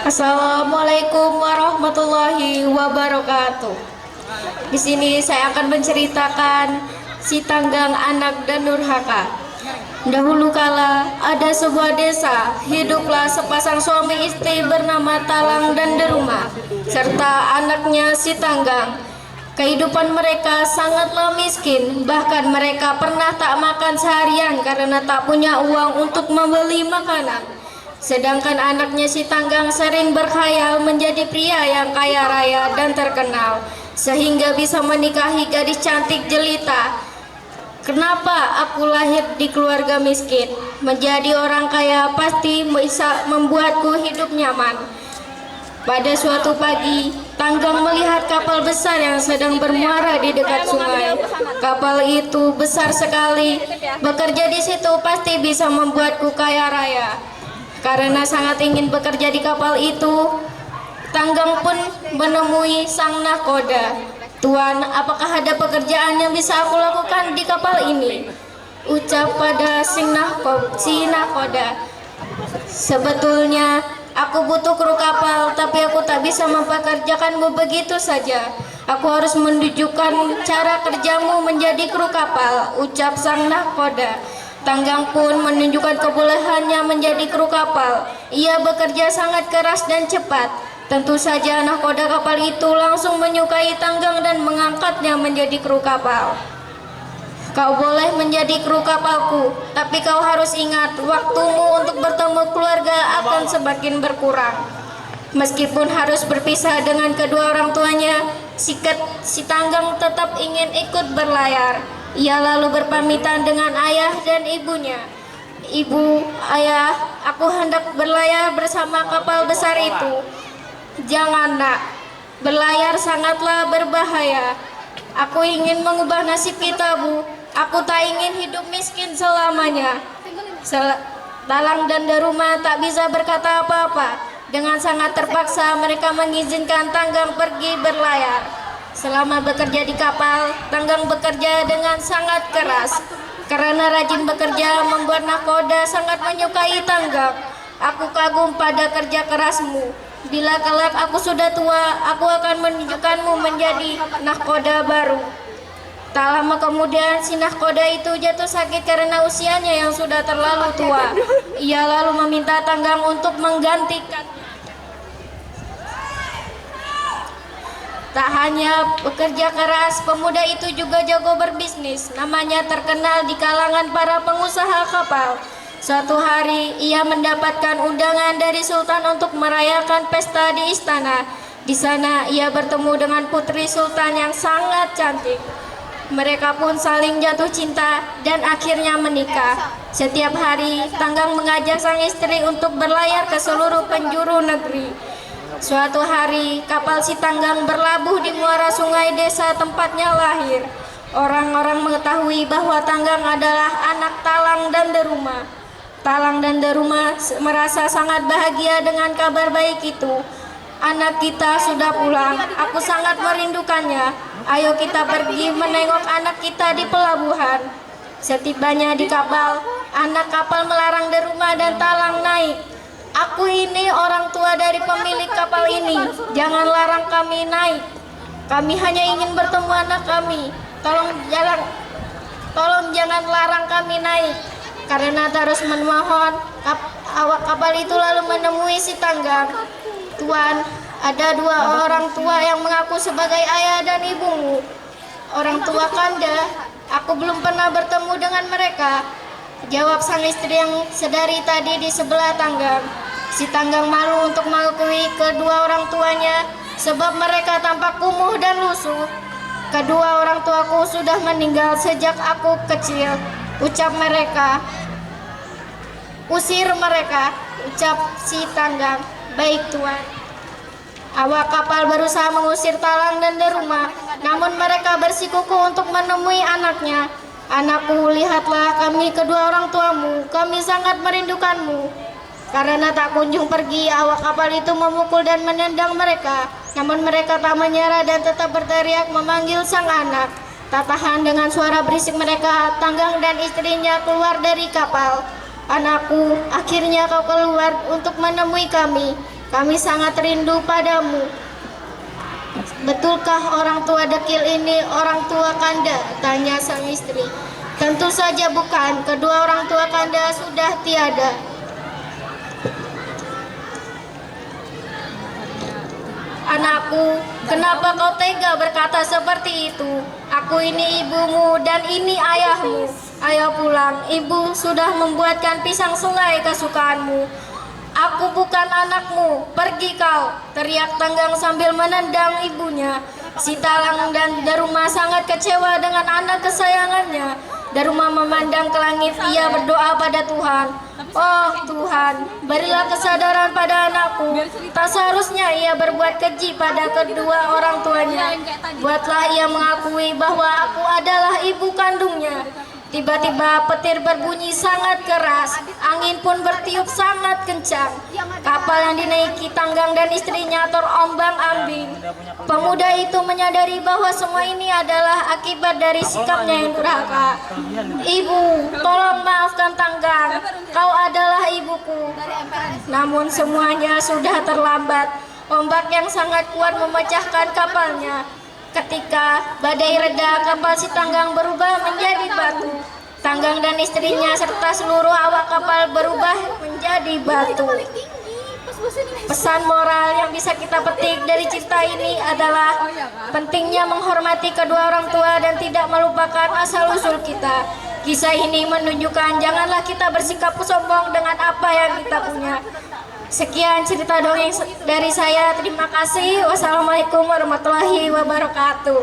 Assalamualaikum warahmatullahi wabarakatuh. Di sini saya akan menceritakan si Tanggang, Anak dan Nurhaka. Dahulu kala ada sebuah desa, hiduplah sepasang suami istri bernama Talang dan Deruma serta anaknya si Tanggang. Kehidupan mereka sangatlah miskin, bahkan mereka pernah tak makan seharian karena tak punya uang untuk membeli makanan. Sedangkan anaknya si Tanggang sering berkhayal menjadi pria yang kaya raya dan terkenal, sehingga bisa menikahi gadis cantik jelita. Kenapa aku lahir di keluarga miskin? Menjadi orang kaya pasti bisa membuatku hidup nyaman. Pada suatu pagi, Tanggang melihat kapal besar yang sedang bermuara di dekat sungai. Kapal itu besar sekali. Bekerja di situ pasti bisa membuatku kaya raya. Karena sangat ingin bekerja di kapal itu, Tanggang pun menemui sang nahkoda. "Tuan, apakah ada pekerjaan yang bisa aku lakukan di kapal ini?" Ucap pada si nahkoda. "Sebetulnya aku butuh kru kapal, tapi aku tak bisa mempekerjakanmu begitu saja. Aku harus menunjukkan cara kerjamu menjadi kru kapal," ucap sang nahkoda. Tanggang pun menunjukkan kebolehannya menjadi kru kapal. Ia bekerja sangat keras dan cepat. Tentu saja nahkoda kapal itu langsung menyukai Tanggang dan mengangkatnya menjadi kru kapal. "Kau boleh menjadi kru kapalku, tapi kau harus ingat, waktumu untuk bertemu keluarga akan semakin berkurang." Meskipun harus berpisah dengan kedua orang tuanya, si Tanggang tetap ingin ikut berlayar. Ia lalu berpamitan dengan ayah dan ibunya. "Ibu, ayah, aku hendak berlayar bersama kapal besar itu." "Jangan, nak. Berlayar sangatlah berbahaya. Aku ingin mengubah nasib kita, Bu. Aku tak ingin hidup miskin selamanya." Talang dan Deruma tak bisa berkata apa-apa. Dengan sangat terpaksa mereka mengizinkan Tanggang pergi berlayar. Selama bekerja di kapal, Tanggang bekerja dengan sangat keras. Karena rajin bekerja membuat nahkoda sangat menyukai Tanggang. "Aku kagum pada kerja kerasmu. Bila kelak aku sudah tua, aku akan menunjukkanmu menjadi nahkoda baru." Tak lama kemudian si nahkoda itu jatuh sakit karena usianya yang sudah terlalu tua. Ia lalu meminta Tanggang untuk menggantikan. Tak hanya bekerja keras, pemuda itu juga jago berbisnis. Namanya terkenal di kalangan para pengusaha kapal. Suatu hari ia mendapatkan undangan dari Sultan untuk merayakan pesta di istana. Di sana ia bertemu dengan putri Sultan yang sangat cantik. Mereka pun saling jatuh cinta dan akhirnya menikah. Setiap hari Tanggang mengajak sang istri untuk berlayar ke seluruh penjuru negeri. Suatu hari kapal si Tanggang berlabuh di muara sungai desa tempatnya lahir. Orang-orang mengetahui bahwa Tanggang adalah anak Talang dan Deruma. Talang dan Deruma merasa sangat bahagia dengan kabar baik itu. "Anak kita sudah pulang, aku sangat merindukannya. Ayo kita pergi menengok anak kita di pelabuhan." Setibanya di kapal, anak kapal melarang Deruma dan Talang naik. "Aku ini orang tua dari pemilik kapal ini. Jangan larang kami naik. Kami hanya ingin bertemu anak kami. Tolong jangan larang kami naik." Karena terus memohon, awak kapal itu lalu menemui si Tanggang. "Tuan, ada dua orang tua yang mengaku sebagai ayah dan ibumu. Orang tua kanda. Aku belum pernah bertemu dengan mereka," jawab sang istri yang sedari tadi di sebelah Tanggang. Si Tanggang malu untuk mengakui kedua orang tuanya sebab mereka tampak kumuh dan lusuh. "Kedua orang tuaku sudah meninggal sejak aku kecil," ucap mereka. "Usir mereka," ucap si Tanggang. "Baik, Tuan." Awak kapal berusaha mengusir Talang dan Deruma, namun mereka bersikukuh untuk menemui anaknya. "Anakku, lihatlah kami kedua orang tuamu. Kami sangat merindukanmu." Karena tak kunjung pergi, awak kapal itu memukul dan menendang mereka. Namun mereka tak menyerah dan tetap berteriak memanggil sang anak. Tak tahan dengan suara berisik mereka, Tanggang dan istrinya keluar dari kapal. "Anakku, akhirnya kau keluar untuk menemui kami. Kami sangat rindu padamu. Betulkah orang tua dekil ini orang tua Kanda? Tanya sang istri. Tentu saja bukan, kedua orang tua Kanda sudah tiada. Anakku, kenapa kau tega berkata seperti itu? Aku ini ibumu dan ini ayahmu. Ayo pulang, ibu sudah membuatkan pisang selai kesukaanmu. Aku bukan anakmu, pergi kau, teriak Tanggang sambil menendang ibunya. Si Talang dan Daruma sangat kecewa dengan anak kesayangannya. Daruma memandang ke langit, ia berdoa pada Tuhan. Oh Tuhan, berilah kesadaran pada anakku. Tak seharusnya ia berbuat keji pada kedua orang tuanya. Buatlah ia mengakui bahwa aku adalah ibu kandungnya. Tiba-tiba petir berbunyi sangat keras, angin pun bertiup sangat kencang. Kapal yang dinaiki Tanggang dan istrinya terombang-ambing. Pemuda itu menyadari bahwa semua ini adalah akibat dari sikapnya yang durhaka. Ibu, tolong maafkan Tanggang, kau adalah ibuku. Namun semuanya sudah terlambat. Ombak yang sangat kuat memecahkan kapalnya. Ketika badai reda, kapal si Tanggang berubah menjadi batu. Tanggang dan istrinya serta seluruh awak kapal berubah menjadi batu. Pesan moral yang bisa kita petik dari cerita ini adalah pentingnya menghormati kedua orang tua dan tidak melupakan asal-usul kita. Kisah ini menunjukkan janganlah kita bersikap sombong dengan apa yang kita punya. Sekian cerita dongeng dari saya. Terima kasih. Wassalamualaikum warahmatullahi wabarakatuh.